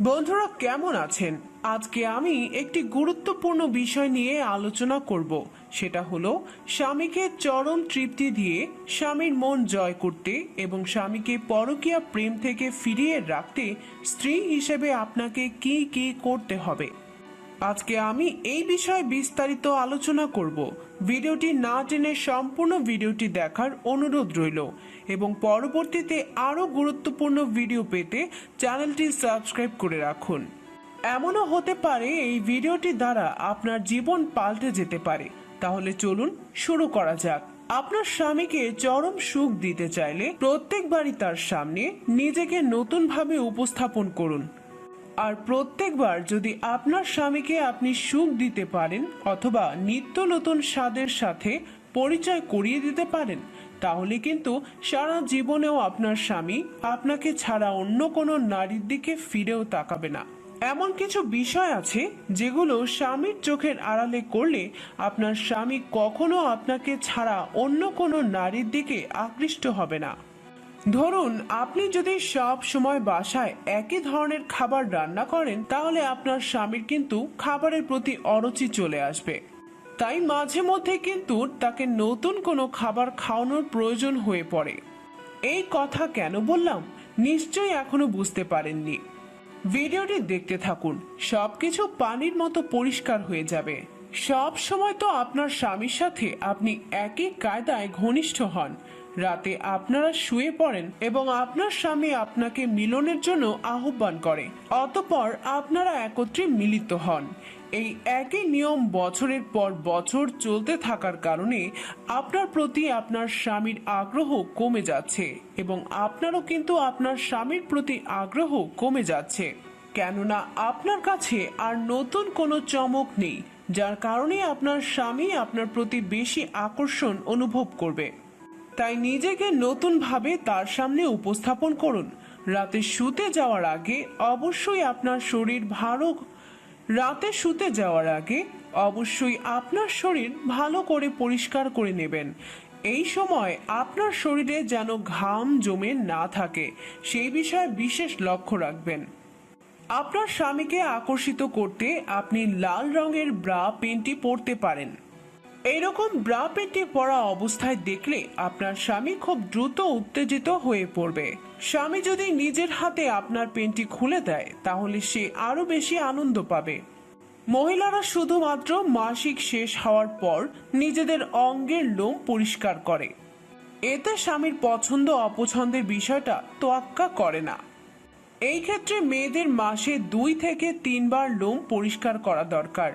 বন্ধুরা কেমন আছেন? আজকে আমি একটি গুরুত্বপূর্ণ বিষয় নিয়ে আলোচনা করব। সেটা হলো স্বামীকে চরম তৃপ্তি দিয়ে স্বামীর মন জয় করতে এবং স্বামীকে পরকীয়া প্রেম থেকে ফিরিয়ে রাখতে স্ত্রী হিসেবে আপনাকে কি কি করতে হবে। আজকে আমি এই বিষয়ে বিস্তারিত আলোচনা করব। ভিডিওটি না টেনে সম্পূর্ণ ভিডিওটি দেখার অনুরোধ রইল এবং পরবর্তীতে আরও গুরুত্বপূর্ণ ভিডিও পেতে চ্যানেলটি সাবস্ক্রাইব করে রাখুন। এমনও হতে পারে এই ভিডিওটি দ্বারা আপনার জীবন পাল্টে যেতে পারে। তাহলে চলুন শুরু করা যাক। আপনার স্বামীকে চরম সুখ দিতে চাইলে প্রত্যেকবারই তার সামনে নিজেকে নতুনভাবে উপস্থাপন করুন। আর প্রত্যেকবার যদি আপনার স্বামীকে আপনি সুখ দিতে পারেন অথবা নিত্য নতুন স্বাদের সাথে পরিচয় করিয়ে দিতে পারেন, তাহলে কিন্তু সারা জীবনেও আপনার স্বামী আপনাকে ছাড়া অন্য কোনো নারীর দিকে ফিরেও তাকাবে না। এমন কিছু বিষয় আছে যেগুলো স্বামীর চোখের আড়ালে করলে আপনার স্বামী কখনো আপনাকে ছাড়া অন্য কোনো নারীর দিকে আকৃষ্ট হবে না। ধরুন আপনি যদি সব সময় বাসায় একই ধরনের খাবার রান্না করেন, তাহলে আপনার স্বামীর কিন্তু খাবারের প্রতি অরুচি চলে আসবে। তাই মাঝে মধ্যে কিন্তু তাকে নতুন কোনো খাবার খাওয়ানোর প্রয়োজন হয়ে পড়ে। এই কথা কেন বললাম নিশ্চয়ই এখনো বুঝতে পারেননি। ভিডিওটি দেখতে থাকুন, সবকিছু পানির মতো পরিষ্কার হয়ে যাবে। সব সময় তো আপনার স্বামীর সাথে আপনি একই কায়দায় ঘনিষ্ঠ হন। রাতে আপনারা শুয়ে পড়েন এবং আপনার স্বামী আপনাকে মিলনের জন্য আহ্বান করে, অতঃপর আপনারা একত্রে মিলিত হন। এই একই নিয়ম বছরের পর বছর চলতে থাকার কারণে আপনার প্রতি আপনার স্বামীর আগ্রহ কমে যাচ্ছে এবং আপনারও কিন্তু আপনার স্বামীর প্রতি আগ্রহ কমে যাচ্ছে, কেননা আপনার কাছে আর নতুন কোনো চমক নেই, যার কারণে আপনার স্বামী আপনার প্রতি বেশি আকর্ষণ অনুভব করবে। তাই নিজেকে নতুনভাবে তার সামনে উপস্থাপন করুন। রাতে শুতে যাওয়ার আগে অবশ্যই আপনার শরীর ভালো করে পরিষ্কার করে নেবেন। এই সময় আপনার শরীরে যেন ঘাম জমে না থাকে সেই বিষয়ে বিশেষ লক্ষ্য রাখবেন। আপনার স্বামীকে আকর্ষিত করতে আপনি লাল রঙের ব্রা পেন্টি পরতে পারেন। এইরকম ব্রা পেন্টি পরা অবস্থায় দেখলে আপনার স্বামী খুব দ্রুত উত্তেজিত হয়ে পড়বে। স্বামী যদি নিজের হাতে আপনার পেন্টি খুলে দেয়, তাহলে সে আরো বেশি আনন্দ পাবে। মহিলারা শুধুমাত্র মাসিক শেষ হওয়ার পর নিজেদের অঙ্গের লোম পরিষ্কার করে। এতে স্বামীর পছন্দ অপছন্দের বিষয়টা তোয়াক্কা করে না। এই ক্ষেত্রে মেয়েদের মাসে 2 থেকে 3 বার লোম পরিষ্কার করা দরকার।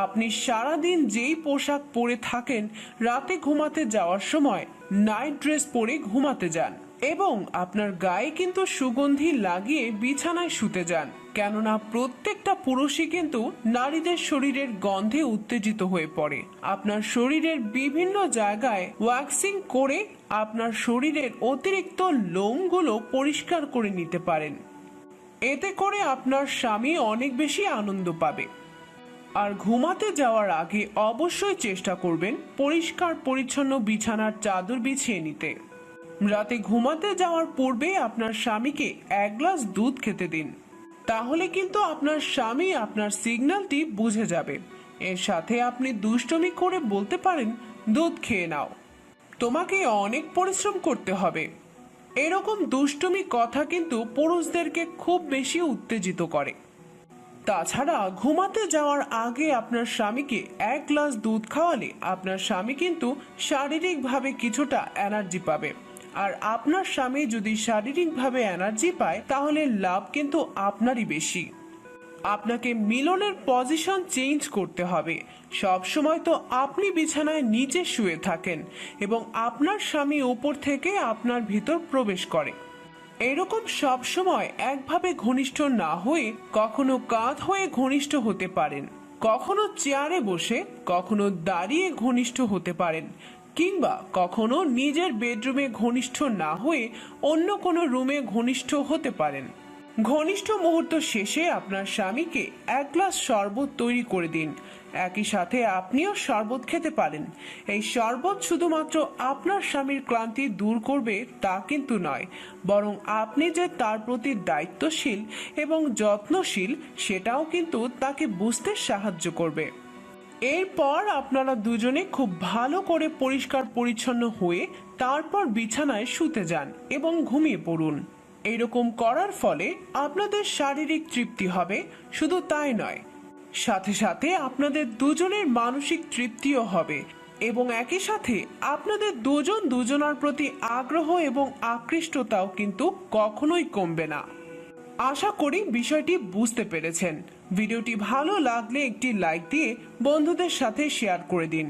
আপনি সারাদিন যেই পোশাক পরে থাকেন, রাতে ঘুমাতে যাওয়ার সময় নাইট ড্রেস পরে ঘুমাতে যান এবং আপনার গায়ে কিন্তু সুগন্ধি লাগিয়ে বিছানায় শুতে যান, কেননা প্রত্যেকটা পুরুষই কিন্তু নারীদের শরীরের গন্ধে উত্তেজিত হয়ে পড়ে। আপনার শরীরের বিভিন্ন জায়গায় ওয়াক্সিং করে আপনার শরীরের অতিরিক্ত লোমগুলো পরিষ্কার করে নিতে পারেন। এতে করে আপনার স্বামী অনেক বেশি আনন্দ পাবে। আর ঘুমাতে যাওয়ার আগে অবশ্যই চেষ্টা করবেন পরিষ্কার পরিচ্ছন্ন বিছানার চাদর বিছিয়ে নিতে। রাতে ঘুমাতে যাওয়ার পূর্বে আপনার স্বামীকে 1 গ্লাস দুধ খেতে দিন। তাহলে কিন্তু আপনার স্বামী আপনার সিগন্যালটি বুঝে যাবে। এর সাথে আপনি দুষ্টুমি করে বলতে পারেন, দুধ খেয়ে নাও, তোমাকে অনেক পরিশ্রম করতে হবে। এরকম দুষ্টুমি কথা কিন্তু পুরুষদেরকে খুব বেশি উত্তেজিত করে। তাছাড়া ঘুমাতে যাওয়ার আগে আপনার স্বামীকে 1 গ্লাস দুধ খাওয়ালে আপনার স্বামী কিন্তু শারীরিকভাবে কিছুটা এনার্জি পাবে। আর আপনার স্বামী যদি শারীরিকভাবে এনার্জি পায়, তাহলে লাভ কিন্তু আপনারই বেশি। আপনাকে মিলনের পজিশন চেঞ্জ করতে হবে। সব সময় তো আপনি বিছানায় নিচে শুয়ে থাকেন এবং আপনার স্বামী উপর থেকে আপনার ভিতর প্রবেশ করে। এরকম সব সময় একভাবে ঘনিষ্ঠ না হয়ে কখনো কাঁধ হয়ে ঘনিষ্ঠ হতে পারেন, কখনো চেয়ারে বসে, কখনো দাঁড়িয়ে ঘনিষ্ঠ হতে পারেন, কিংবা কখনো নিজের বেডরুমে ঘনিষ্ঠ না হয়ে অন্য কোনো রুমে ঘনিষ্ঠ হতে পারেন। ঘনিষ্ঠ মুহূর্ত শেষে আপনার স্বামীকে এক গ্লাস শরবত তৈরি করে দিন। একই সাথে আপনিও শরবত খেতে পারেন। এই শরবত শুধুমাত্র আপনার স্বামীর ক্লান্তি দূর করবে তা কিন্তু নয়, বরং আপনি যে তার প্রতি দায়িত্বশীল এবং যত্নশীল সেটাও কিন্তু তাকে বুঝতে সাহায্য করবে। এরপর আপনারা দুজনে খুব ভালো করে পরিষ্কার পরিচ্ছন্ন হয়ে তারপর বিছানায় শুতে যান এবং ঘুমিয়ে পড়ুন। এরকম করার ফলে আপনাদের শারীরিক তৃপ্তি হবে, শুধু তাই নয়, সাথে সাথে আপনাদের দুজনের মানসিক তৃপ্তিও হবে এবং একই সাথে আপনাদের দুজন দুজনার প্রতি আগ্রহ এবং আকৃষ্টতাও কিন্তু কখনোই কমবে না। আশা করি বিষয়টি বুঝতে পেরেছেন। ভিডিওটি ভালো লাগলে একটি লাইক দিয়ে বন্ধুদের সাথে শেয়ার করে দিন।